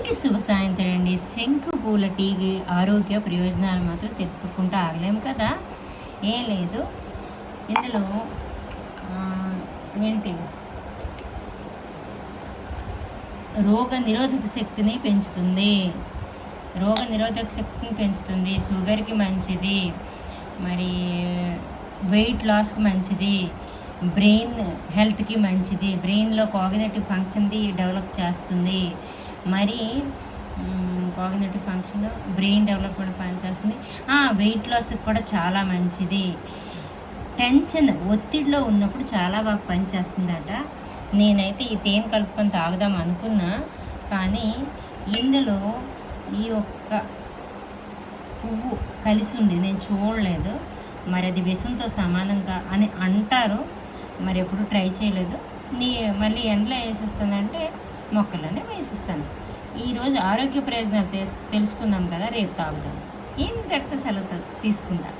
అందరికీ శుభ సాయంత్రం అండి. శంకు పూల టీ ఆరోగ్య ప్రయోజనాలు మాత్రం తెలుసుకుంటూ ఆగలేము కదా. ఏం లేదు, ఇందులో ఏంటి రోగ నిరోధక శక్తిని పెంచుతుంది, షుగర్కి మంచిది, మరి వెయిట్ లాస్కి మంచిది, బ్రెయిన్ హెల్త్కి మంచిది, బ్రెయిన్లో కాగ్నిటివ్ ఫంక్షన్ది డెవలప్ చేస్తుంది, మరి కాగ్నిటివ్ ఫంక్షన్ బ్రెయిన్ డెవలప్మెంట్ పనిచేస్తుంది, వెయిట్ లాస్కి కూడా చాలా మంచిది, టెన్షన్ ఒత్తిడిలో ఉన్నప్పుడు చాలా బాగా పనిచేస్తుందట. నేనైతే ఈ తేనె కలుపుకొని తాగుదాం అనుకున్నా, కానీ ఇందులో ఈ ఒక్క పువ్వు కలిసి ఉంది, నేను చూడలేదు. మరి అది విషంతో సమానంగా అని అంటారు, మరి ఎప్పుడు ట్రై చేయలేదు. మళ్ళీ ఎండలో వేసిస్తానంటే మొక్కలనే వేసిస్తాను. ఈరోజు ఆరోగ్య ప్రయోజనాలు తెలుసుకుందాం కదా, రేపు తాగుతాను. ఏం కడితే సెలవు తీసుకుంటా.